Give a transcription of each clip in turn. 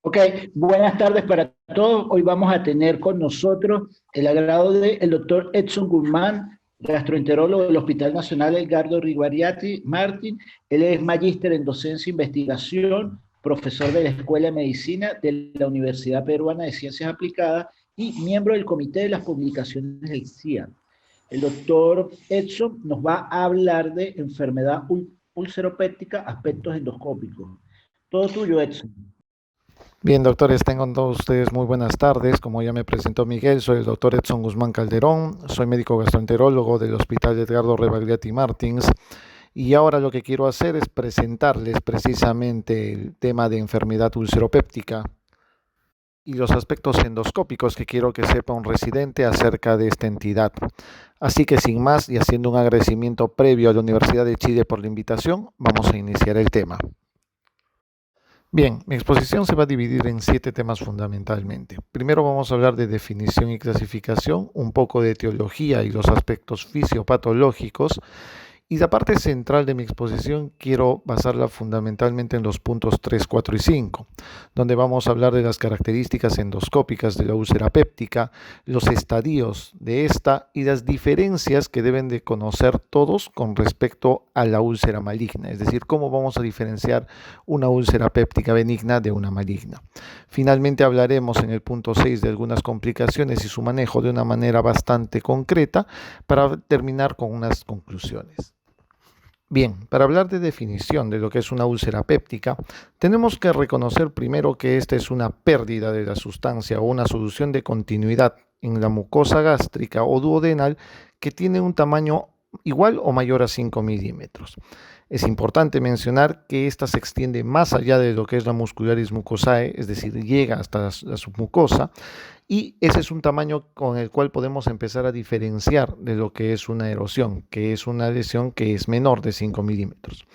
Ok, buenas tardes para todos. Hoy vamos a tener con nosotros el agrado del doctor Edson Guzmán, gastroenterólogo del Hospital Nacional Edgardo Rivariati Martín. Él es magíster en docencia e investigación, profesor de la Escuela de Medicina de la Universidad Peruana de Ciencias Aplicadas y miembro del Comité de las Publicaciones del CIAN. El doctor Edson nos va a hablar de enfermedad ulceropéptica, aspectos endoscópicos. Todo tuyo, Edson. Bien, doctores, tengan todos ustedes muy buenas tardes. Como ya me presentó Miguel, soy el doctor Edson Guzmán Calderón, soy médico gastroenterólogo del Hospital Edgardo Rebagliati Martins y ahora lo que quiero hacer es presentarles precisamente el tema de enfermedad ulceropéptica y los aspectos endoscópicos que quiero que sepa un residente acerca de esta entidad. Así que sin más y haciendo un agradecimiento previo a la Universidad de Chile por la invitación, vamos a iniciar el tema. Bien, mi exposición se va a dividir en 7 temas fundamentalmente. Primero vamos a hablar de definición y clasificación, un poco de etiología y los aspectos fisiopatológicos. Y la parte central de mi exposición quiero basarla fundamentalmente en los puntos 3, 4 y 5, donde vamos a hablar de las características endoscópicas de la úlcera péptica, los estadios de esta y las diferencias que deben de conocer todos con respecto a la úlcera maligna, es decir, cómo vamos a diferenciar una úlcera péptica benigna de una maligna. Finalmente hablaremos en el punto 6 de algunas complicaciones y su manejo de una manera bastante concreta para terminar con unas conclusiones. Bien, para hablar de definición de lo que es una úlcera péptica, tenemos que reconocer primero que esta es una pérdida de la sustancia o una solución de continuidad en la mucosa gástrica o duodenal que tiene un tamaño igual o mayor a 5 milímetros. Es importante mencionar que esta se extiende más allá de lo que es la muscularis mucosae, es decir, llega hasta la submucosa, y ese es un tamaño con el cual podemos empezar a diferenciar de lo que es una erosión, que es una lesión que es menor de 5 milímetros.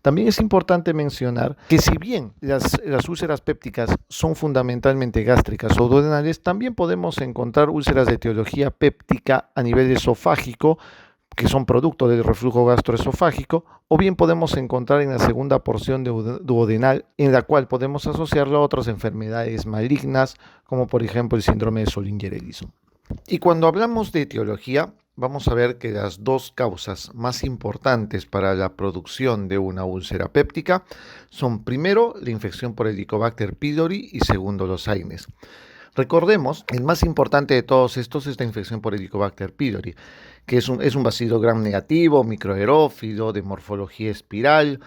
También es importante mencionar que si bien las úlceras pépticas son fundamentalmente gástricas o duodenales, también podemos encontrar úlceras de etiología péptica a nivel esofágico, que son producto del reflujo gastroesofágico, o bien podemos encontrar en la segunda porción duodenal, en la cual podemos asociarlo a otras enfermedades malignas, como por ejemplo el síndrome de Solinger-Ellison. Y cuando hablamos de etiología, vamos a ver que las dos causas más importantes para la producción de una úlcera péptica son primero la infección por Helicobacter pylori y segundo los AINES. Recordemos, el más importante de todos estos es la infección por Helicobacter pylori, que es un bacilo gram negativo, microaerófilo, de morfología espiral,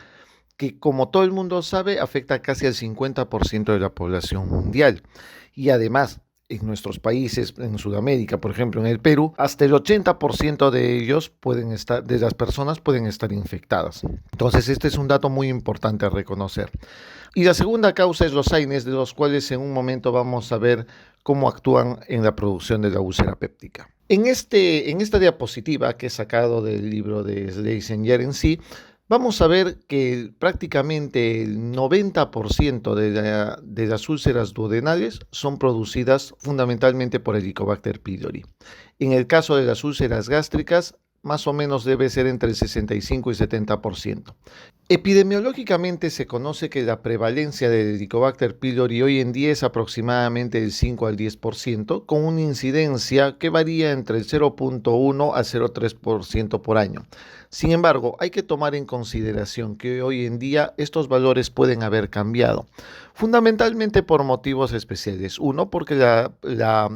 que como todo el mundo sabe afecta casi al 50% de la población mundial. Y además, en nuestros países, en Sudamérica, por ejemplo, en el Perú, hasta el 80% de ellos de las personas pueden estar infectadas. Entonces, este es un dato muy importante a reconocer. Y la segunda causa es los AINES, de los cuales en un momento vamos a ver cómo actúan en la producción de la úlcera péptica. En esta diapositiva que he sacado del libro de Schlesinger en sí, vamos a ver que prácticamente el 90% de las úlceras duodenales son producidas fundamentalmente por Helicobacter pylori. En el caso de las úlceras gástricas, más o menos debe ser entre el 65 y 70%. Epidemiológicamente se conoce que la prevalencia del Helicobacter pylori hoy en día es aproximadamente del 5 al 10%, con una incidencia que varía entre el 0.1 a 0.3% por año. Sin embargo, hay que tomar en consideración que hoy en día estos valores pueden haber cambiado, fundamentalmente por motivos especiales. Uno, porque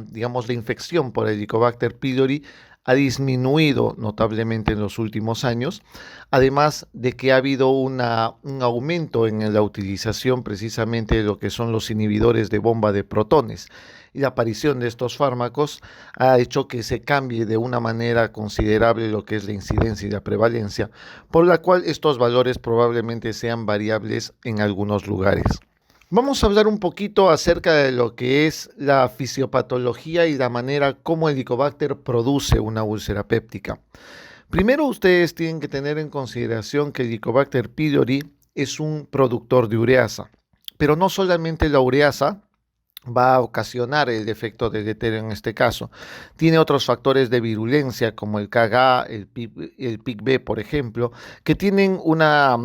digamos, la infección por Helicobacter pylori ha disminuido notablemente en los últimos años, además de que ha habido un aumento en la utilización precisamente de lo que son los inhibidores de bomba de protones. Y la aparición de estos fármacos ha hecho que se cambie de una manera considerable lo que es la incidencia y la prevalencia, por la cual estos valores probablemente sean variables en algunos lugares. Vamos a hablar un poquito acerca de lo que es la fisiopatología y la manera como el Helicobacter produce una úlcera péptica. Primero, ustedes tienen que tener en consideración que el Helicobacter pylori es un productor de ureasa, pero no solamente la ureasa va a ocasionar el defecto deletérea en este caso. Tiene otros factores de virulencia como el KGA, el PIC-B, por ejemplo, que tienen una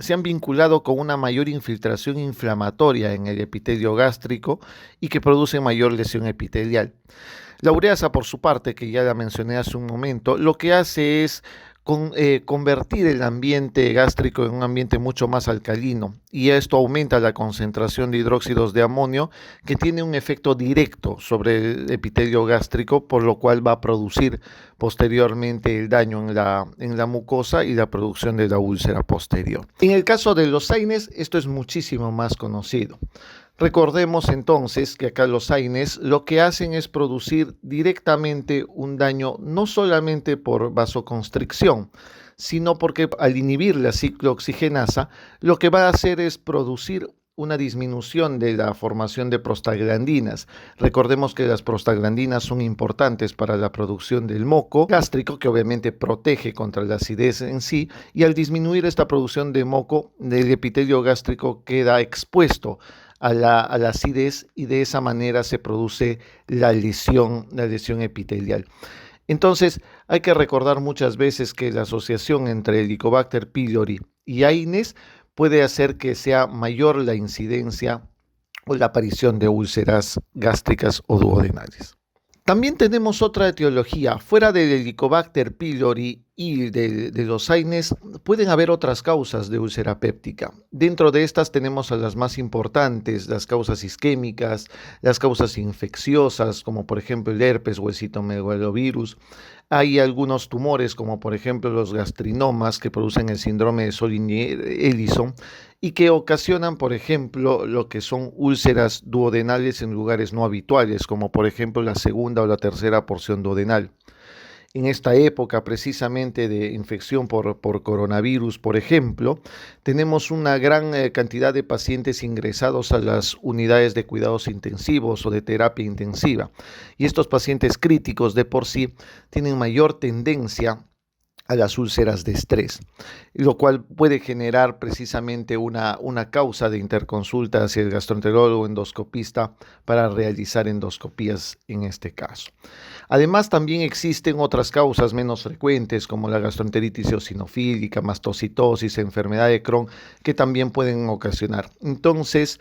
se han vinculado con una mayor infiltración inflamatoria en el epitelio gástrico y que producen mayor lesión epitelial. La ureasa, por su parte, que ya la mencioné hace un momento, lo que hace es convertir el ambiente gástrico en un ambiente mucho más alcalino, y esto aumenta la concentración de hidróxidos de amonio, que tiene un efecto directo sobre el epitelio gástrico, por lo cual va a producir posteriormente el daño en la mucosa y la producción de la úlcera posterior. En el caso de los AINES, esto es muchísimo más conocido. Recordemos entonces que acá los AINES lo que hacen es producir directamente un daño no solamente por vasoconstricción, sino porque al inhibir la ciclooxigenasa, lo que va a hacer es producir una disminución de la formación de prostaglandinas. Recordemos que las prostaglandinas son importantes para la producción del moco gástrico, que obviamente protege contra la acidez en sí, y al disminuir esta producción de moco, el epitelio gástrico queda expuesto a la acidez, y de esa manera se produce la lesión epitelial. Entonces, hay que recordar muchas veces que la asociación entre Helicobacter pylori y AINES puede hacer que sea mayor la incidencia o la aparición de úlceras gástricas o duodenales. También tenemos otra etiología. Fuera del Helicobacter pylori y de los AINES, pueden haber otras causas de úlcera péptica. Dentro de estas tenemos a las más importantes, las causas isquémicas, las causas infecciosas, como por ejemplo el herpes o el citomegalovirus. Hay algunos tumores, como por ejemplo los gastrinomas, que producen el síndrome de Soligny-Ellison y que ocasionan, por ejemplo, lo que son úlceras duodenales en lugares no habituales, como por ejemplo la segunda o la tercera porción duodenal. En esta época precisamente de infección por coronavirus, por ejemplo, tenemos una gran cantidad de pacientes ingresados a las unidades de cuidados intensivos o de terapia intensiva. Y estos pacientes críticos de por sí tienen mayor tendencia a las úlceras de estrés, lo cual puede generar precisamente una causa de interconsulta hacia el gastroenterólogo endoscopista para realizar endoscopías en este caso. Además, también existen otras causas menos frecuentes como la gastroenteritis eosinofílica, mastocitosis, enfermedad de Crohn, que también pueden ocasionar. Entonces,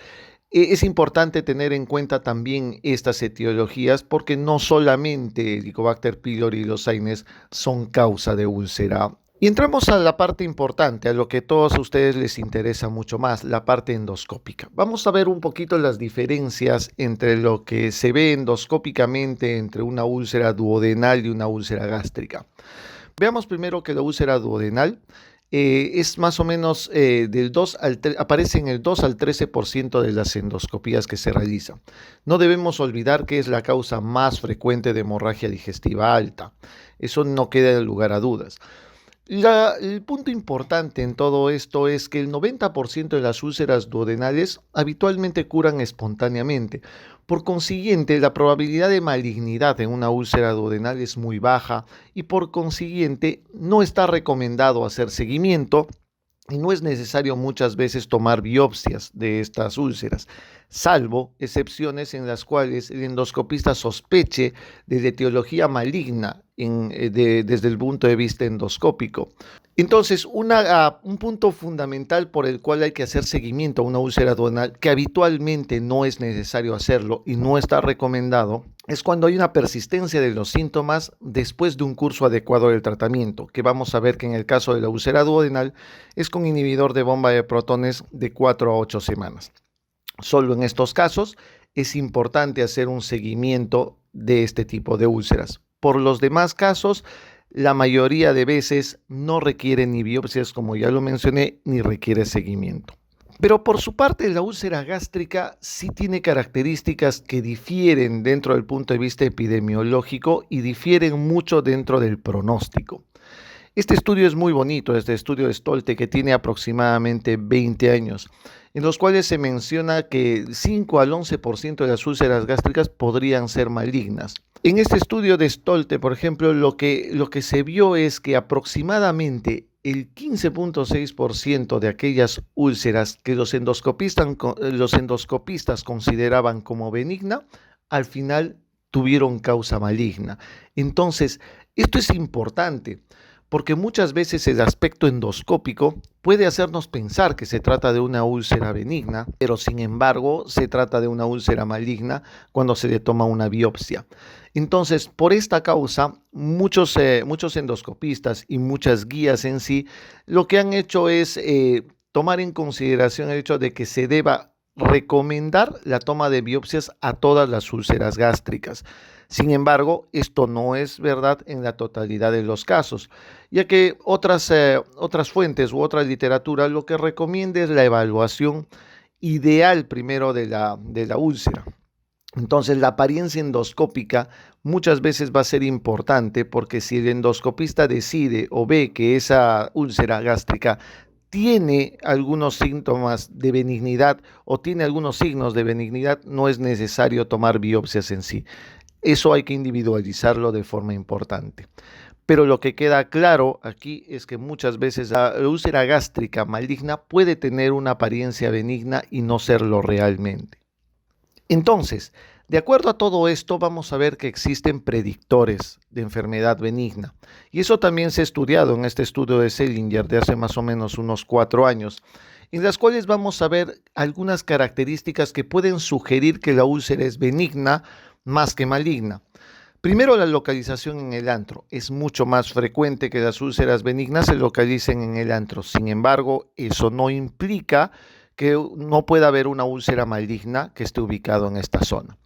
es importante tener en cuenta también estas etiologías, porque no solamente el Helicobacter pylori y los AINES son causa de úlcera. Y entramos a la parte importante, a lo que a todos ustedes les interesa mucho más, la parte endoscópica. Vamos a ver un poquito las diferencias entre lo que se ve endoscópicamente entre una úlcera duodenal y una úlcera gástrica. Veamos primero que la úlcera duodenal es más o menos aparece en el 2 al 13% de las endoscopías que se realizan. No debemos olvidar que es la causa más frecuente de hemorragia digestiva alta. Eso no queda lugar a dudas. El punto importante en todo esto es que el 90% de las úlceras duodenales habitualmente curan espontáneamente. Por consiguiente, la probabilidad de malignidad en una úlcera duodenal es muy baja y por consiguiente no está recomendado hacer seguimiento y no es necesario muchas veces tomar biopsias de estas úlceras, salvo excepciones en las cuales el endoscopista sospeche de etiología maligna desde el punto de vista endoscópico. Entonces, un punto fundamental por el cual hay que hacer seguimiento a una úlcera duodenal, que habitualmente no es necesario hacerlo y no está recomendado, es cuando hay una persistencia de los síntomas después de un curso adecuado del tratamiento, que vamos a ver que en el caso de la úlcera duodenal es con inhibidor de bomba de protones de 4 a 8 semanas. Solo en estos casos es importante hacer un seguimiento de este tipo de úlceras. Por los demás casos, la mayoría de veces no requiere ni biopsias, como ya lo mencioné, ni requiere seguimiento. Pero por su parte, la úlcera gástrica sí tiene características que difieren dentro del punto de vista epidemiológico y difieren mucho dentro del pronóstico. Este estudio es muy bonito, este estudio de Stolte, que tiene aproximadamente 20 años, en los cuales se menciona que 5 al 11% de las úlceras gástricas podrían ser malignas. En este estudio de Stolte, por ejemplo, lo que se vio es que aproximadamente el 15.6% de aquellas úlceras que los endoscopistas consideraban como benigna, al final tuvieron causa maligna. Entonces, esto es importante, porque muchas veces el aspecto endoscópico puede hacernos pensar que se trata de una úlcera benigna, pero sin embargo se trata de una úlcera maligna cuando se le toma una biopsia. Entonces, por esta causa, muchos endoscopistas y muchas guías en sí, lo que han hecho es tomar en consideración el hecho de que se deba recomendar la toma de biopsias a todas las úlceras gástricas. Sin embargo, esto no es verdad en la totalidad de los casos, ya que otras fuentes u otra literatura lo que recomienda es la evaluación ideal primero de la úlcera. Entonces, la apariencia endoscópica muchas veces va a ser importante porque si el endoscopista decide o ve que esa úlcera gástrica tiene algunos síntomas de benignidad o tiene algunos signos de benignidad, no es necesario tomar biopsias en sí. Eso hay que individualizarlo de forma importante. Pero lo que queda claro aquí es que muchas veces la úlcera gástrica maligna puede tener una apariencia benigna y no serlo realmente. Entonces, de acuerdo a todo esto, vamos a ver que existen predictores de enfermedad benigna. Y eso también se ha estudiado en este estudio de Selinger de hace más o menos unos 4 años, en las cuales vamos a ver algunas características que pueden sugerir que la úlcera es benigna más que maligna. Primero, la localización en el antro. Es mucho más frecuente que las úlceras benignas se localicen en el antro. Sin embargo, eso no implica que no pueda haber una úlcera maligna que esté ubicado en esta zona.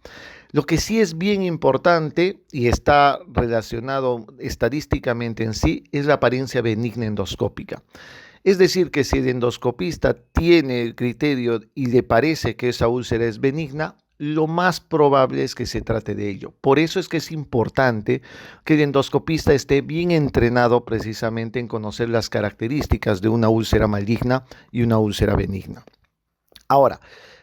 Lo que sí es bien importante y está relacionado estadísticamente en sí es la apariencia benigna endoscópica. Es decir, que si el endoscopista tiene el criterio y le parece que esa úlcera es benigna, lo más probable es que se trate de ello. Por eso es que es importante que el endoscopista esté bien entrenado precisamente en conocer las características de una úlcera maligna y una úlcera benigna. Ahora,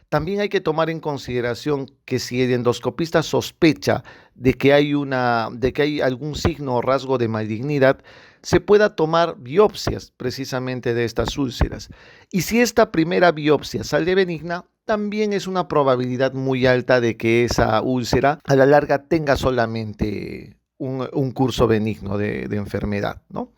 también hay que tomar en consideración que si el endoscopista sospecha de que hay algún signo o rasgo de malignidad, se pueda tomar biopsias precisamente de estas úlceras. Y si esta primera biopsia sale benigna, también es una probabilidad muy alta de que esa úlcera a la larga tenga solamente un curso benigno de enfermedad, ¿no?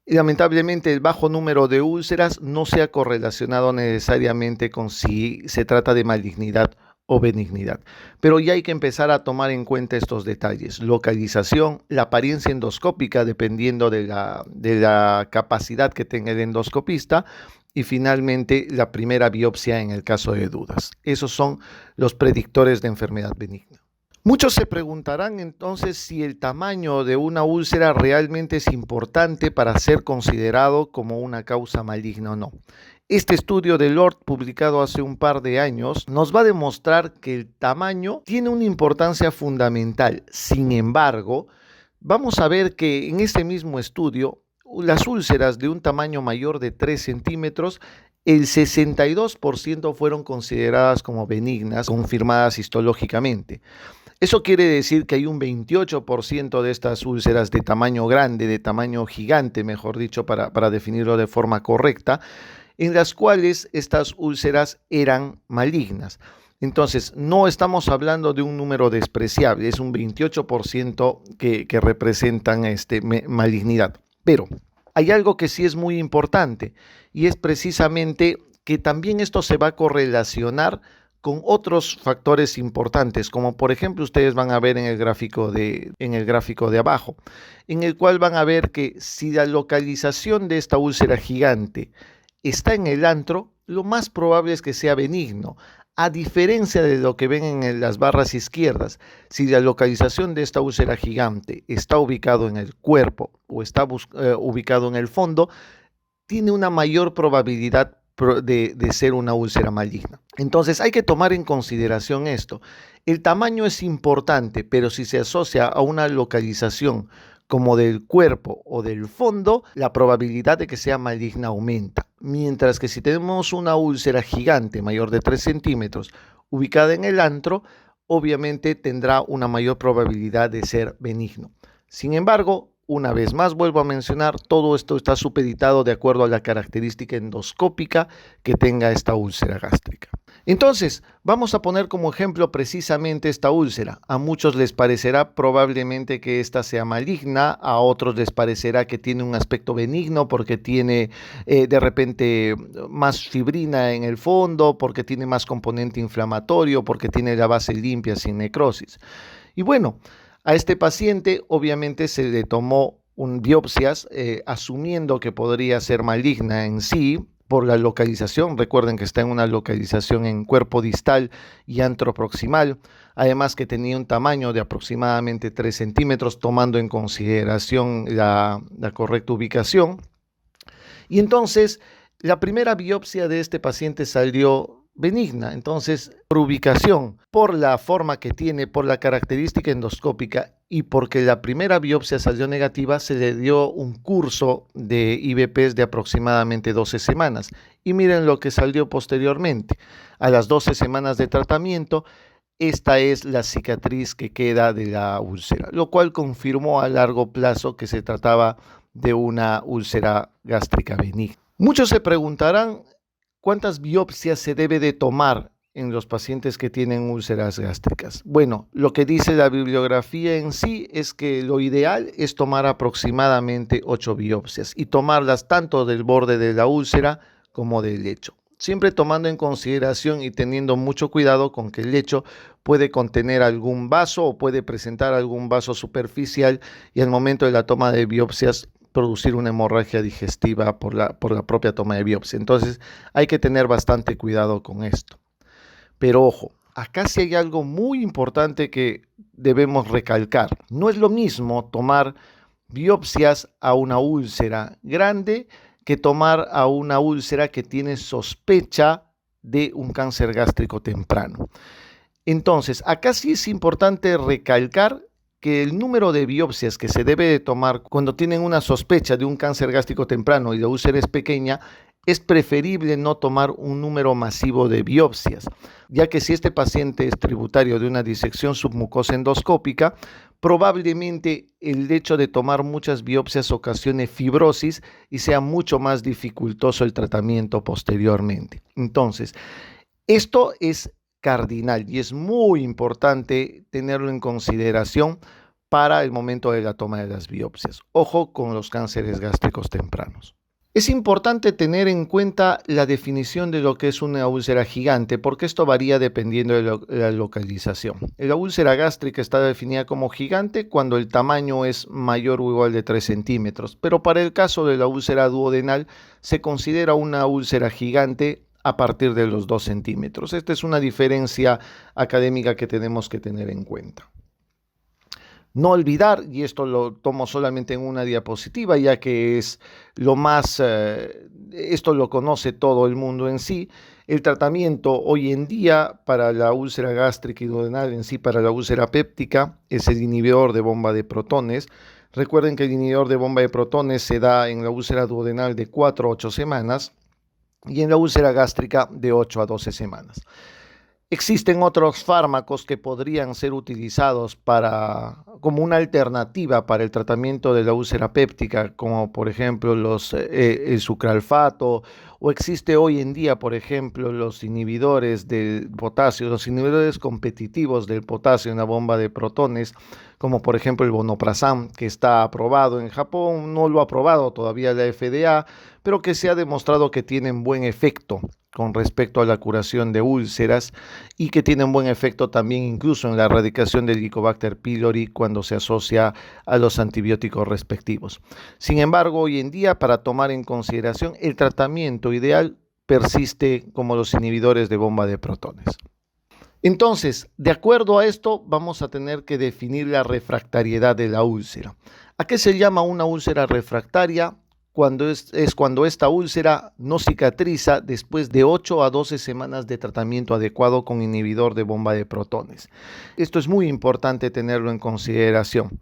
Y lamentablemente el bajo número de úlceras no se ha correlacionado necesariamente con si se trata de malignidad o benignidad. Pero ya hay que empezar a tomar en cuenta estos detalles. Localización, la apariencia endoscópica dependiendo de la capacidad que tenga el endoscopista y finalmente la primera biopsia en el caso de dudas. Esos son los predictores de enfermedad benigna. Muchos se preguntarán entonces si el tamaño de una úlcera realmente es importante para ser considerado como una causa maligna o no. Este estudio de Lord, publicado hace un par de años, nos va a demostrar que el tamaño tiene una importancia fundamental. Sin embargo, vamos a ver que en este mismo estudio, las úlceras de un tamaño mayor de 3 centímetros, el 62% fueron consideradas como benignas, confirmadas histológicamente. Eso quiere decir que hay un 28% de estas úlceras de tamaño grande, de tamaño gigante, mejor dicho, para definirlo de forma correcta, en las cuales estas úlceras eran malignas. Entonces, no estamos hablando de un número despreciable, es un 28% que representan malignidad. Pero hay algo que sí es muy importante y es precisamente que también esto se va a correlacionar con otros factores importantes, como por ejemplo ustedes van a ver en el gráfico de abajo, en el cual van a ver que si la localización de esta úlcera gigante está en el antro, lo más probable es que sea benigno. A diferencia de lo que ven en las barras izquierdas, si la localización de esta úlcera gigante está ubicado en el cuerpo o está ubicado en el fondo, tiene una mayor probabilidad de ser una úlcera maligna. Entonces hay que tomar en consideración esto. El tamaño es importante, pero si se asocia a una localización como del cuerpo o del fondo, la probabilidad de que sea maligna aumenta. Mientras que si tenemos una úlcera gigante mayor de 3 centímetros ubicada en el antro, obviamente tendrá una mayor probabilidad de ser benigno. Sin embargo, una vez más vuelvo a mencionar, todo esto está supeditado de acuerdo a la característica endoscópica que tenga esta úlcera gástrica. Entonces, vamos a poner como ejemplo precisamente esta úlcera. A muchos les parecerá probablemente que esta sea maligna, a otros les parecerá que tiene un aspecto benigno porque tiene de repente más fibrina en el fondo, porque tiene más componente inflamatorio, porque tiene la base limpia sin necrosis. Y bueno, a este paciente obviamente se le tomó biopsias asumiendo que podría ser maligna en sí por la localización. Recuerden que está en una localización en cuerpo distal y anteroproximal, además que tenía un tamaño de aproximadamente 3 centímetros, tomando en consideración la correcta ubicación. Y entonces, la primera biopsia de este paciente salió benigna. Entonces, por ubicación, por la forma que tiene, por la característica endoscópica y porque la primera biopsia salió negativa, se le dio un curso de IVPs de aproximadamente 12 semanas. Y miren lo que salió posteriormente. A las 12 semanas de tratamiento, esta es la cicatriz que queda de la úlcera, lo cual confirmó a largo plazo que se trataba de una úlcera gástrica benigna. Muchos se preguntarán cuántas biopsias se debe de tomar en los pacientes que tienen úlceras gástricas. Bueno, lo que dice la bibliografía en sí es que lo ideal es tomar aproximadamente 8 biopsias y tomarlas tanto del borde de la úlcera como del lecho, siempre tomando en consideración y teniendo mucho cuidado con que el lecho puede contener algún vaso o puede presentar algún vaso superficial y al momento de la toma de biopsias producir una hemorragia digestiva por la propia toma de biopsia. Entonces hay que tener bastante cuidado con esto. Pero ojo, acá sí hay algo muy importante que debemos recalcar. No es lo mismo tomar biopsias a una úlcera grande que tomar a una úlcera que tiene sospecha de un cáncer gástrico temprano. Entonces, acá sí es importante recalcar que el número de biopsias que se debe de tomar cuando tienen una sospecha de un cáncer gástrico temprano y la úlcera es pequeña, es preferible no tomar un número masivo de biopsias, ya que si este paciente es tributario de una disección submucosa endoscópica, probablemente el hecho de tomar muchas biopsias ocasione fibrosis y sea mucho más dificultoso el tratamiento posteriormente. Entonces, esto es cardinal y es muy importante tenerlo en consideración para el momento de la toma de las biopsias. Ojo con los cánceres gástricos tempranos. Es importante tener en cuenta la definición de lo que es una úlcera gigante, porque esto varía dependiendo de la localización. La úlcera gástrica está definida como gigante cuando el tamaño es mayor o igual de 3 centímetros, pero para el caso de la úlcera duodenal se considera una úlcera gigante a partir de los 2 centímetros. Esta es una diferencia académica que tenemos que tener en cuenta. No olvidar, y esto lo tomo solamente en una diapositiva, ya que es lo más, esto lo conoce todo el mundo en sí, el tratamiento hoy en día para la úlcera gástrica y duodenal, en sí para la úlcera péptica, es el inhibidor de bomba de protones. Recuerden que el inhibidor de bomba de protones se da en la úlcera duodenal de 4 a 8 semanas y en la úlcera gástrica de 8 a 12 semanas. Existen otros fármacos que podrían ser utilizados como una alternativa para el tratamiento de la úlcera péptica, como por ejemplo el sucralfato, o existe hoy en día, por ejemplo, los inhibidores del potasio, los inhibidores competitivos del potasio en la bomba de protones, como por ejemplo el vonoprazan, que está aprobado en Japón, no lo ha aprobado todavía la FDA, pero que se ha demostrado que tienen buen efecto con respecto a la curación de úlceras y que tienen buen efecto también incluso en la erradicación del Helicobacter pylori cuando se asocia a los antibióticos respectivos. Sin embargo, hoy en día, para tomar en consideración, el tratamiento ideal persiste como los inhibidores de bomba de protones. Entonces, de acuerdo a esto, vamos a tener que definir la refractariedad de la úlcera. ¿A qué se llama una úlcera refractaria? Cuando esta úlcera no cicatriza después de 8 a 12 semanas de tratamiento adecuado con inhibidor de bomba de protones. Esto es muy importante tenerlo en consideración.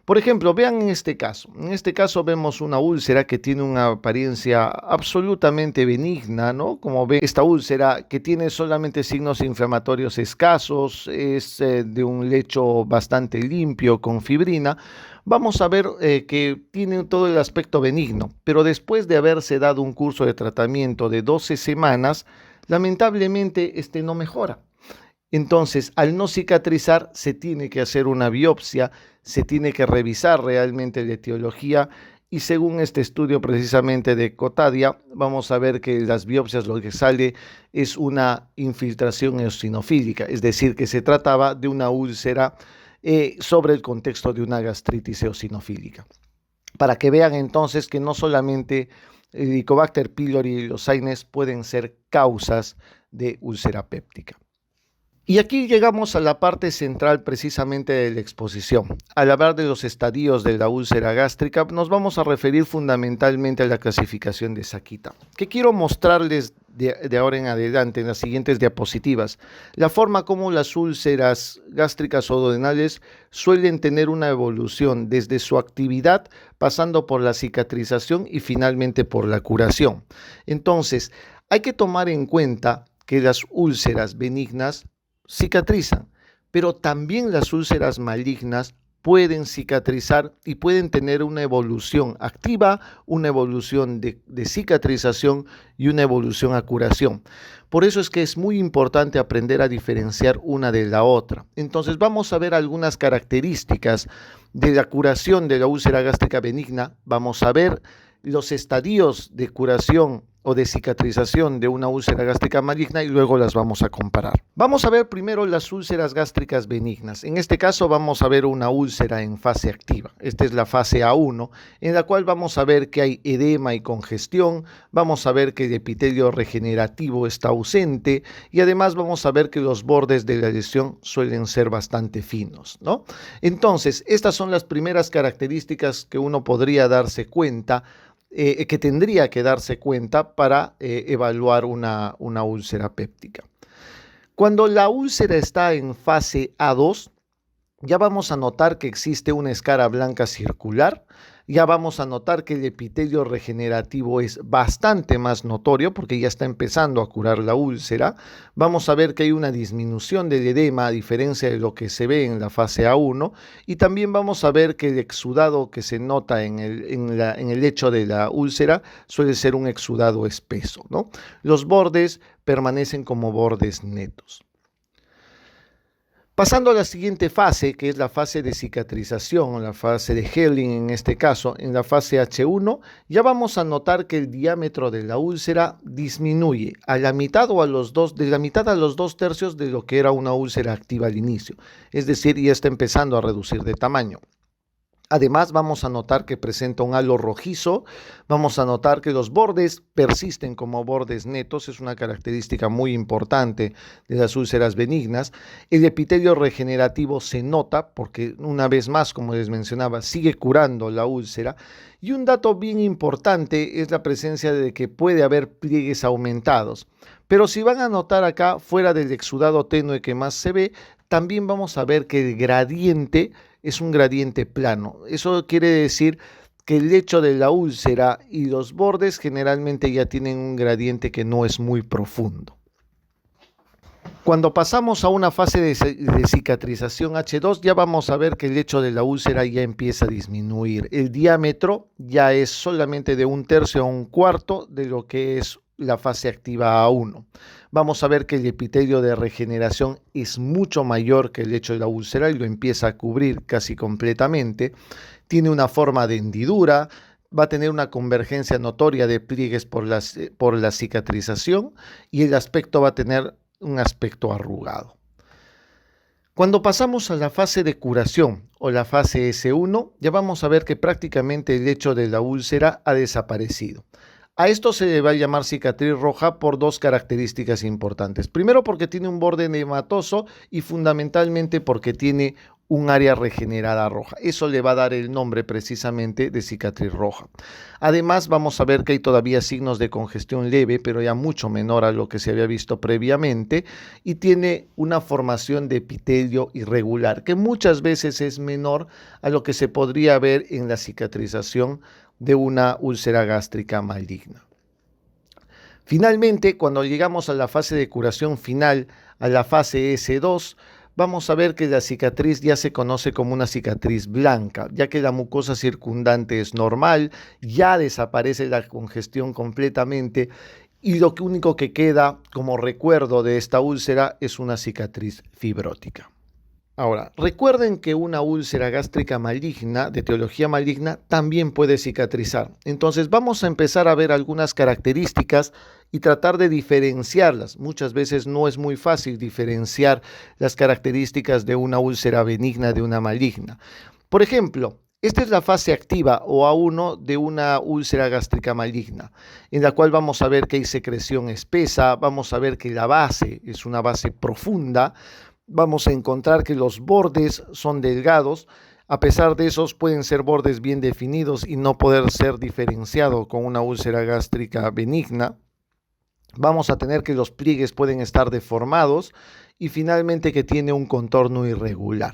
Por ejemplo, vean en este caso. En este caso vemos una úlcera que tiene una apariencia absolutamente benigna, ¿no? Como ve esta úlcera que tiene solamente signos inflamatorios escasos, es de un lecho bastante limpio con fibrina. Vamos a ver que tiene todo el aspecto benigno, pero después de haberse dado un curso de tratamiento de 12 semanas, Lamentablemente, este no mejora. Entonces, al no cicatrizar, se tiene que hacer una biopsia, se tiene que revisar realmente la etiología y según este estudio precisamente de Cotadia, vamos a ver que en las biopsias lo que sale es una infiltración eosinofílica, es decir, que se trataba de una úlcera sobre el contexto de una gastritis eosinofílica. Para que vean entonces que no solamente el Helicobacter pylori y los AINES pueden ser causas de úlcera péptica. Y aquí llegamos a la parte central precisamente de la exposición. Al hablar de los estadios de la úlcera gástrica, nos vamos a referir fundamentalmente a la clasificación de Sakita, que quiero mostrarles de ahora en adelante en las siguientes diapositivas. La forma como las úlceras gástricas o duodenales suelen tener una evolución desde su actividad, pasando por la cicatrización y finalmente por la curación. Entonces, hay que tomar en cuenta que las úlceras benignas cicatrizan, pero también las úlceras malignas pueden cicatrizar y pueden tener una evolución activa, una evolución de cicatrización y una evolución a curación. Por eso es que es muy importante aprender a diferenciar una de la otra. Entonces vamos a ver algunas características de la curación de la úlcera gástrica benigna. Vamos a ver los estadios de curación o de cicatrización de una úlcera gástrica maligna y luego las vamos a comparar. Vamos a ver primero las úlceras gástricas benignas. En este caso vamos a ver una úlcera en fase activa. Esta es la fase A1, en la cual vamos a ver que hay edema y congestión, vamos a ver que el epitelio regenerativo está ausente y además vamos a ver que los bordes de la lesión suelen ser bastante finos, ¿no? Entonces, estas son las primeras características que uno podría darse cuenta que tendría que darse cuenta para evaluar una úlcera péptica. Cuando la úlcera está en fase A2, ya vamos a notar que existe una escara blanca circular, ya vamos a notar que el epitelio regenerativo es bastante más notorio porque ya está empezando a curar la úlcera. Vamos a ver que hay una disminución del edema a diferencia de lo que se ve en la fase A1 y también vamos a ver que el exudado que se nota en el lecho de la úlcera suele ser un exudado espeso, ¿no? Los bordes permanecen como bordes netos. Pasando a la siguiente fase, que es la fase de cicatrización, la fase de Helling en este caso, en la fase H1, ya vamos a notar que el diámetro de la úlcera disminuye a la mitad o de la mitad a los 2/3 de lo que era una úlcera activa al inicio, es decir, ya está empezando a reducir de tamaño. Además, vamos a notar que presenta un halo rojizo, vamos a notar que los bordes persisten como bordes netos, es una característica muy importante de las úlceras benignas. El epitelio regenerativo se nota porque, una vez más, como les mencionaba, sigue curando la úlcera. Y un dato bien importante es la presencia de que puede haber pliegues aumentados. Pero si van a notar acá, fuera del exudado tenue que más se ve, también vamos a ver que el gradiente es un gradiente plano. Eso quiere decir que el lecho de la úlcera y los bordes generalmente ya tienen un gradiente que no es muy profundo. Cuando pasamos a una fase de cicatrización H2, ya vamos a ver que el lecho de la úlcera ya empieza a disminuir. El diámetro ya es solamente de 1/3 a 1/4 de lo que es la fase activa A1. Vamos a ver que el epitelio de regeneración es mucho mayor que el lecho de la úlcera y lo empieza a cubrir casi completamente. Tiene una forma de hendidura, va a tener una convergencia notoria de pliegues por la cicatrización y el aspecto va a tener un aspecto arrugado. Cuando pasamos a la fase de curación o la fase S1, ya vamos a ver que prácticamente el lecho de la úlcera ha desaparecido. A esto se le va a llamar cicatriz roja por dos características importantes. Primero, porque tiene un borde edematoso y fundamentalmente porque tiene un área regenerada roja. Eso le va a dar el nombre precisamente de cicatriz roja. Además, vamos a ver que hay todavía signos de congestión leve, pero ya mucho menor a lo que se había visto previamente, y tiene una formación de epitelio irregular, que muchas veces es menor a lo que se podría ver en la cicatrización de una úlcera gástrica maligna. Finalmente, cuando llegamos a la fase de curación final, a la fase S2, vamos a ver que la cicatriz ya se conoce como una cicatriz blanca, ya que la mucosa circundante es normal, ya desaparece la congestión completamente y lo único que queda como recuerdo de esta úlcera es una cicatriz fibrótica. Ahora, recuerden que una úlcera gástrica maligna, de etiología maligna, también puede cicatrizar. Entonces vamos a empezar a ver algunas características y tratar de diferenciarlas. Muchas veces no es muy fácil diferenciar las características de una úlcera benigna de una maligna. Por ejemplo, esta es la fase activa o A1 de una úlcera gástrica maligna, en la cual vamos a ver que hay secreción espesa, vamos a ver que la base es una base profunda, vamos a encontrar que los bordes son delgados. A pesar de esos, pueden ser bordes bien definidos y no poder ser diferenciado con una úlcera gástrica benigna. Vamos a tener que los pliegues pueden estar deformados y finalmente que tiene un contorno irregular.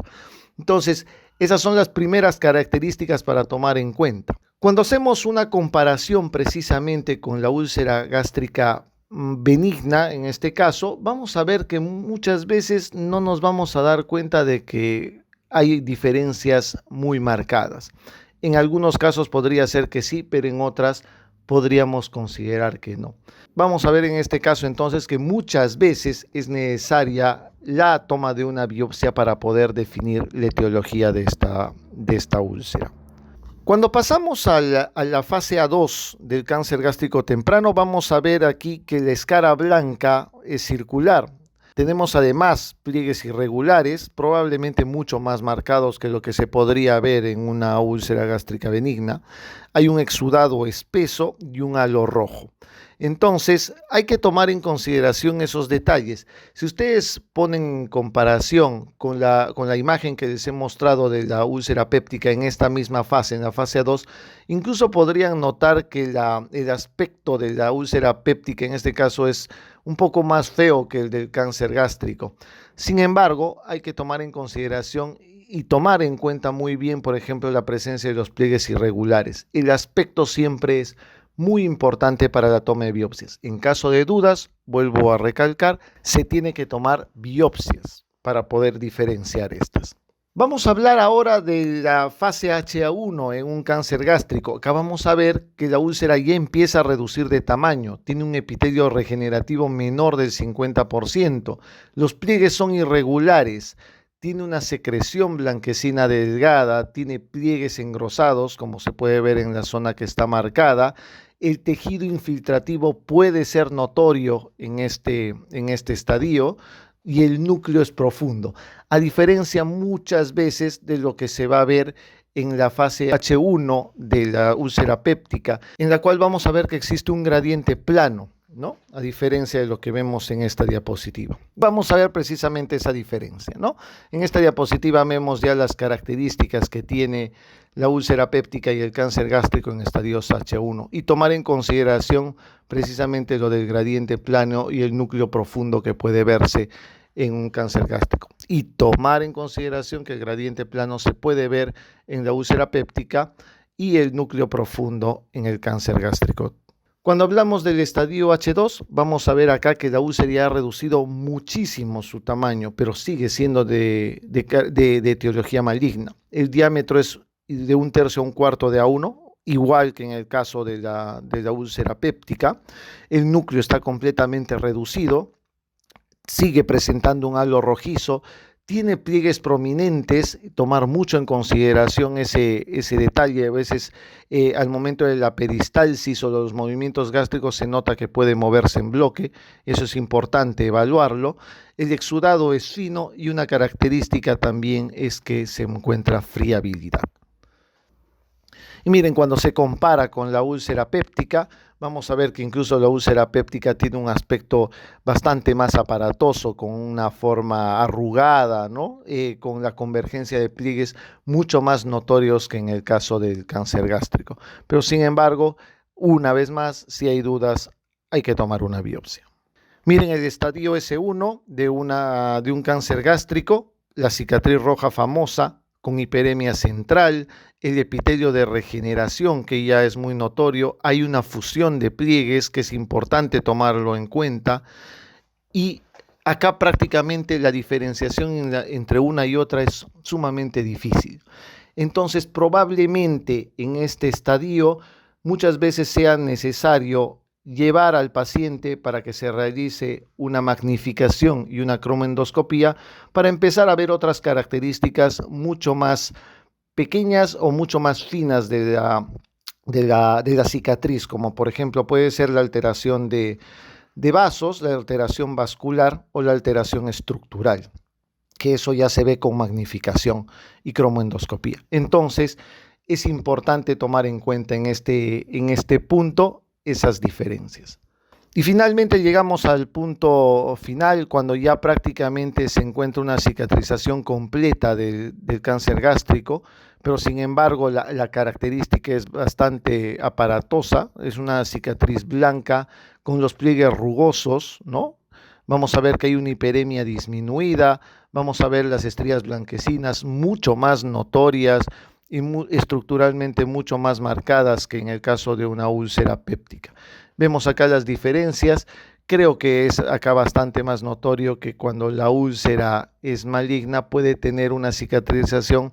Entonces, esas son las primeras características para tomar en cuenta. Cuando hacemos una comparación precisamente con la úlcera gástrica benigna, en este caso, vamos a ver que muchas veces no nos vamos a dar cuenta de que hay diferencias muy marcadas. En algunos casos podría ser que sí, pero en otras podríamos considerar que no. Vamos a ver en este caso entonces que muchas veces es necesaria la toma de una biopsia para poder definir la etiología de esta úlcera. Cuando pasamos a la fase A2 del cáncer gástrico temprano, vamos a ver aquí que la escara blanca es circular. Tenemos además pliegues irregulares, probablemente mucho más marcados que lo que se podría ver en una úlcera gástrica benigna. Hay un exudado espeso y un halo rojo. Entonces, hay que tomar en consideración esos detalles. Si ustedes ponen en comparación con la imagen que les he mostrado de la úlcera péptica en esta misma fase, en la fase A2, incluso podrían notar que el aspecto de la úlcera péptica en este caso es un poco más feo que el del cáncer gástrico. Sin embargo, hay que tomar en consideración y tomar en cuenta muy bien, por ejemplo, la presencia de los pliegues irregulares. El aspecto siempre es muy importante para la toma de biopsias. En caso de dudas, vuelvo a recalcar, se tiene que tomar biopsias para poder diferenciar estas. Vamos a hablar ahora de la fase HA1 en un cáncer gástrico. Acá vamos a ver que la úlcera ya empieza a reducir de tamaño, tiene un epitelio regenerativo menor del 50%, los pliegues son irregulares, tiene una secreción blanquecina delgada, tiene pliegues engrosados, como se puede ver en la zona que está marcada. El tejido infiltrativo puede ser notorio en este estadio y el núcleo es profundo, a diferencia muchas veces de lo que se va a ver en la fase H1 de la úlcera péptica, en la cual vamos a ver que existe un gradiente plano, ¿no? A diferencia de lo que vemos en esta diapositiva. Vamos a ver precisamente esa diferencia, ¿no? En esta diapositiva vemos ya las características que tiene la úlcera péptica y el cáncer gástrico en estadios H1 y tomar en consideración precisamente lo del gradiente plano y el núcleo profundo que puede verse en un cáncer gástrico. Y tomar en consideración que el gradiente plano se puede ver en la úlcera péptica y el núcleo profundo en el cáncer gástrico. Cuando hablamos del estadio H2, vamos a ver acá que la úlcera ya ha reducido muchísimo su tamaño, pero sigue siendo de etiología maligna. El diámetro es de 1/3 a 1/4 de A1, igual que en el caso de la úlcera péptica. El núcleo está completamente reducido, sigue presentando un halo rojizo, tiene pliegues prominentes, tomar mucho en consideración ese detalle. A veces al momento de la peristalsis o los movimientos gástricos se nota que puede moverse en bloque, eso es importante evaluarlo. El exudado es fino y una característica también es que se encuentra friabilidad. Y miren, cuando se compara con la úlcera péptica, vamos a ver que incluso la úlcera péptica tiene un aspecto bastante más aparatoso, con una forma arrugada, ¿no? Con la convergencia de pliegues mucho más notorios que en el caso del cáncer gástrico. Pero sin embargo, una vez más, si hay dudas, hay que tomar una biopsia. Miren el estadio S1 de un cáncer gástrico, la cicatriz roja famosa, con hiperemia central, el epitelio de regeneración que ya es muy notorio, hay una fusión de pliegues que es importante tomarlo en cuenta y acá prácticamente la diferenciación entre una y otra es sumamente difícil. Entonces probablemente en este estadio muchas veces sea necesario llevar al paciente para que se realice una magnificación y una cromoendoscopía para empezar a ver otras características mucho más pequeñas o mucho más finas de la cicatriz, como por ejemplo puede ser la alteración de vasos, la alteración vascular o la alteración estructural, que eso ya se ve con magnificación y cromoendoscopía. Entonces, es importante tomar en cuenta en este punto esas diferencias. Y finalmente llegamos al punto final, cuando ya prácticamente se encuentra una cicatrización completa del cáncer gástrico, pero sin embargo la característica es bastante aparatosa, es una cicatriz blanca con los pliegues rugosos, ¿no? Vamos a ver que hay una hiperemia disminuida, vamos a ver las estrías blanquecinas mucho más notorias y estructuralmente mucho más marcadas que en el caso de una úlcera péptica. Vemos acá las diferencias. Creo que es acá bastante más notorio que cuando la úlcera es maligna puede tener una cicatrización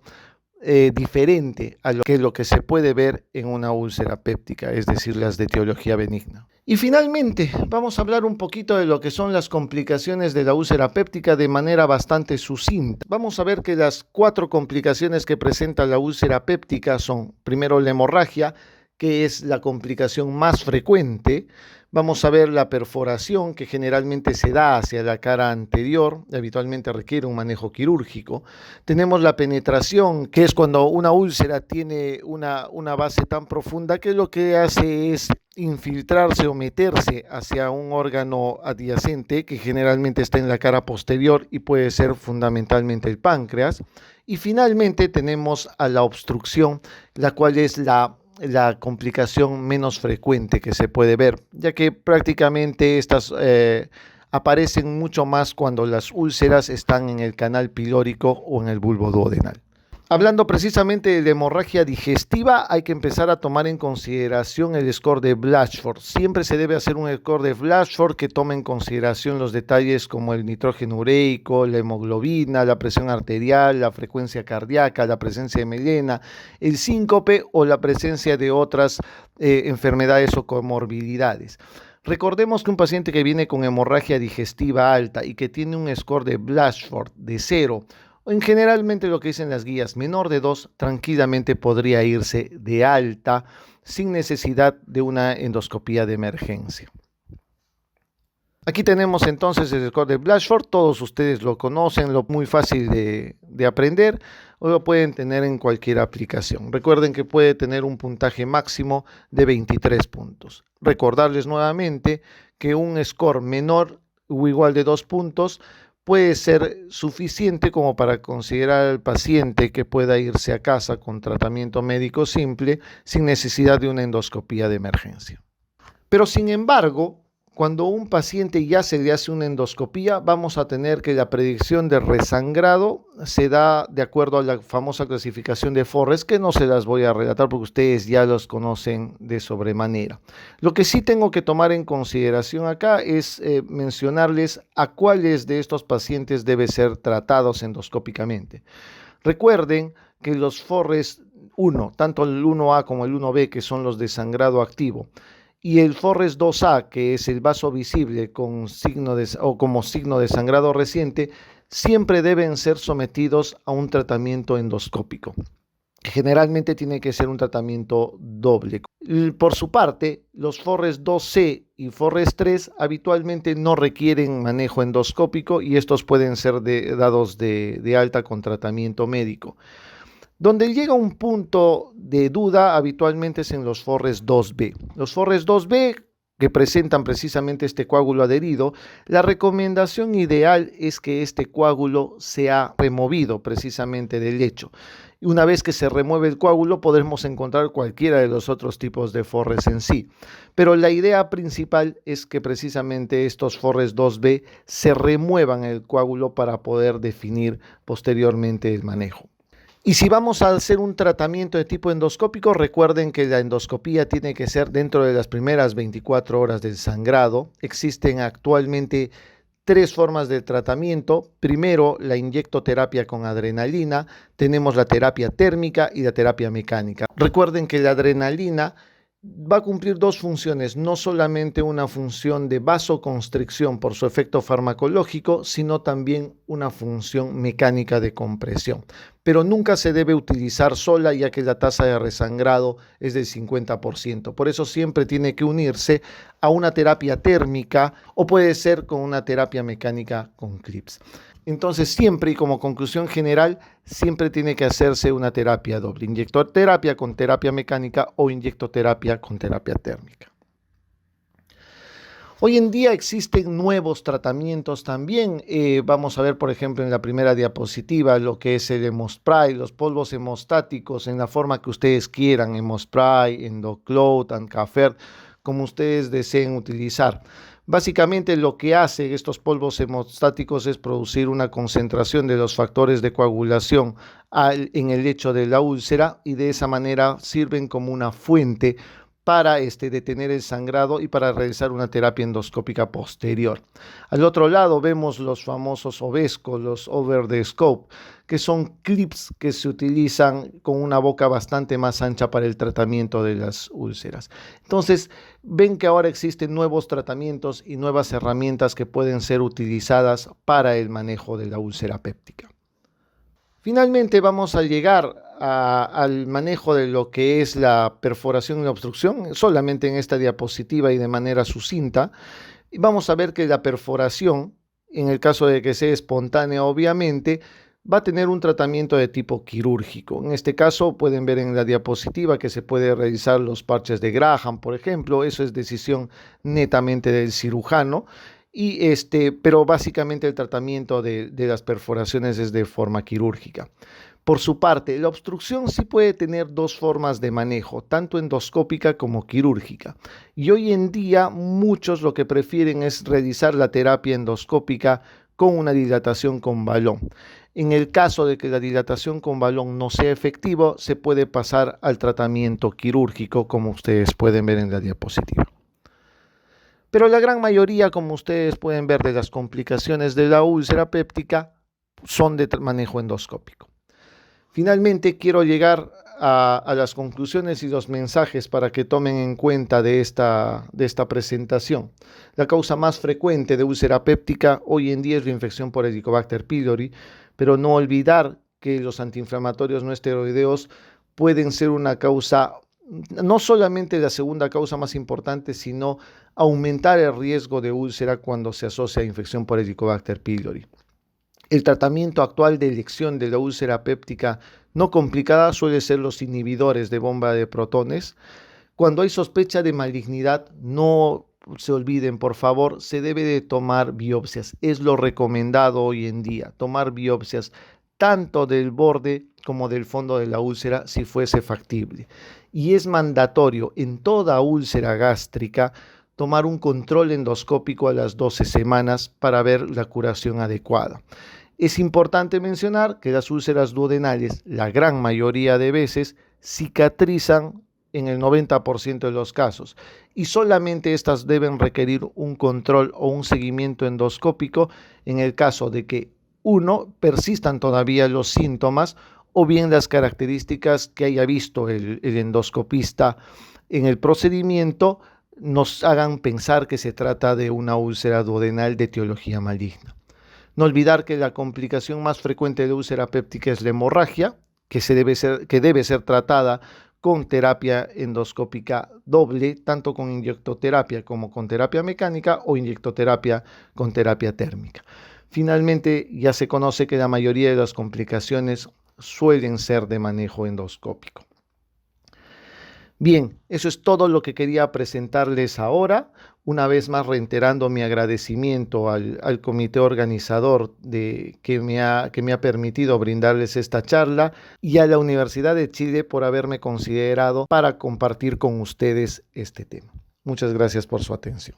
diferente a lo que se puede ver en una úlcera péptica, es decir, las de etiología benigna. Y finalmente, vamos a hablar un poquito de lo que son las complicaciones de la úlcera péptica de manera bastante sucinta. Vamos a ver que las 4 complicaciones que presenta la úlcera péptica son, primero, la hemorragia, que es la complicación más frecuente. Vamos a ver la perforación, que generalmente se da hacia la cara anterior, habitualmente requiere un manejo quirúrgico. Tenemos la penetración, que es cuando una úlcera tiene una base tan profunda que lo que hace es infiltrarse o meterse hacia un órgano adyacente, que generalmente está en la cara posterior y puede ser fundamentalmente el páncreas. Y finalmente tenemos a la obstrucción, la cual es la complicación menos frecuente que se puede ver, ya que prácticamente estas aparecen mucho más cuando las úlceras están en el canal pilórico o en el bulbo duodenal. Hablando precisamente de la hemorragia digestiva, hay que empezar a tomar en consideración el score de Blatchford. Siempre se debe hacer un score de Blatchford que tome en consideración los detalles como el nitrógeno ureico, la hemoglobina, la presión arterial, la frecuencia cardíaca, la presencia de melena, el síncope o la presencia de otras enfermedades o comorbilidades. Recordemos que un paciente que viene con hemorragia digestiva alta y que tiene un score de Blatchford de 0, generalmente lo que dicen las guías, menor de 2, tranquilamente podría irse de alta sin necesidad de una endoscopía de emergencia. Aquí tenemos entonces el score de Blatchford, todos ustedes lo conocen, lo muy fácil de aprender, o lo pueden tener en cualquier aplicación. Recuerden que puede tener un puntaje máximo de 23 puntos. Recordarles nuevamente que un score menor o igual de 2 puntos puede ser suficiente como para considerar al paciente que pueda irse a casa con tratamiento médico simple sin necesidad de una endoscopía de emergencia. Pero sin embargo, cuando un paciente ya se le hace una endoscopía, vamos a tener que la predicción de resangrado se da de acuerdo a la famosa clasificación de Forrest, que no se las voy a relatar porque ustedes ya los conocen de sobremanera. Lo que sí tengo que tomar en consideración acá es mencionarles a cuáles de estos pacientes deben ser tratados endoscópicamente. Recuerden que los Forrest 1, tanto el 1A como el 1B, que son los de sangrado activo, y el Forrest 2A, que es el vaso visible con como signo de sangrado reciente, siempre deben ser sometidos a un tratamiento endoscópico. Generalmente tiene que ser un tratamiento doble. Por su parte, los Forrest 2C y Forrest 3 habitualmente no requieren manejo endoscópico y estos pueden ser dados de alta con tratamiento médico. Donde llega un punto de duda habitualmente es en los Forrest 2B. Los Forrest 2B, que presentan precisamente este coágulo adherido, la recomendación ideal es que este coágulo sea removido precisamente del lecho. Y una vez que se remueve el coágulo, podremos encontrar cualquiera de los otros tipos de Forrest en sí. Pero la idea principal es que precisamente estos Forrest 2B se remuevan el coágulo para poder definir posteriormente el manejo. Y si vamos a hacer un tratamiento de tipo endoscópico, recuerden que la endoscopía tiene que ser dentro de las primeras 24 horas del sangrado. Existen actualmente 3 formas de tratamiento. Primero, la inyectoterapia con adrenalina. Tenemos la terapia térmica y la terapia mecánica. Recuerden que la adrenalina va a cumplir dos funciones, no solamente una función de vasoconstricción por su efecto farmacológico, sino también una función mecánica de compresión. Pero nunca se debe utilizar sola, ya que la tasa de resangrado es del 50%. Por eso siempre tiene que unirse a una terapia térmica o puede ser con una terapia mecánica con clips. Entonces siempre, y como conclusión general, siempre tiene que hacerse una terapia doble, inyectoterapia con terapia mecánica o inyectoterapia con terapia térmica. Hoy en día existen nuevos tratamientos también. Vamos a ver, por ejemplo, en la primera diapositiva lo que es el Hemospray, los polvos hemostáticos en la forma que ustedes quieran, Hemospray, Endocloud, Ancafer, como ustedes deseen utilizar. Básicamente lo que hacen estos polvos hemostáticos es producir una concentración de los factores de coagulación en el lecho de la úlcera y de esa manera sirven como una fuente para detener el sangrado y para realizar una terapia endoscópica posterior. Al otro lado vemos los famosos Ovesco, los over the scope, que son clips que se utilizan con una boca bastante más ancha para el tratamiento de las úlceras. Entonces, ven que ahora existen nuevos tratamientos y nuevas herramientas que pueden ser utilizadas para el manejo de la úlcera péptica. Finalmente vamos a llegar al manejo de lo que es la perforación y la obstrucción, solamente en esta diapositiva y de manera sucinta. Y vamos a ver que la perforación, en el caso de que sea espontánea, obviamente, va a tener un tratamiento de tipo quirúrgico. En este caso pueden ver en la diapositiva que se puede realizar los parches de Graham, por ejemplo. Eso es decisión netamente del cirujano. Pero básicamente el tratamiento de las perforaciones es de forma quirúrgica. Por su parte, la obstrucción sí puede tener dos formas de manejo, tanto endoscópica como quirúrgica. Y hoy en día muchos lo que prefieren es realizar la terapia endoscópica con una dilatación con balón. En el caso de que la dilatación con balón no sea efectivo, se puede pasar al tratamiento quirúrgico, como ustedes pueden ver en la diapositiva. Pero la gran mayoría, como ustedes pueden ver, de las complicaciones de la úlcera péptica son de manejo endoscópico. Finalmente, quiero llegar a las conclusiones y los mensajes para que tomen en cuenta de esta presentación. La causa más frecuente de úlcera péptica hoy en día es la infección por Helicobacter pylori, pero no olvidar que los antiinflamatorios no esteroideos pueden ser una causa, no solamente la segunda causa más importante, sino aumentar el riesgo de úlcera cuando se asocia a infección por Helicobacter pylori. El tratamiento actual de elección de la úlcera péptica no complicada suele ser los inhibidores de bomba de protones. Cuando hay sospecha de malignidad, no se olviden, por favor, se debe de tomar biopsias. Es lo recomendado hoy en día, tomar biopsias tanto del borde como del fondo de la úlcera si fuese factible. Y es mandatorio en toda úlcera gástrica tomar un control endoscópico a las 12 semanas para ver la curación adecuada. Es importante mencionar que las úlceras duodenales, la gran mayoría de veces, cicatrizan en el 90% de los casos y solamente estas deben requerir un control o un seguimiento endoscópico en el caso de que, uno, persistan todavía los síntomas o bien las características que haya visto el endoscopista en el procedimiento nos hagan pensar que se trata de una úlcera duodenal de etiología maligna. No olvidar que la complicación más frecuente de úlcera péptica es la hemorragia, que debe ser tratada con terapia endoscópica doble, tanto con inyectoterapia como con terapia mecánica o inyectoterapia con terapia térmica. Finalmente, ya se conoce que la mayoría de las complicaciones suelen ser de manejo endoscópico. Bien, eso es todo lo que quería presentarles ahora. Una vez más reiterando mi agradecimiento al comité organizador que me ha permitido brindarles esta charla y a la Universidad de Chile por haberme considerado para compartir con ustedes este tema. Muchas gracias por su atención.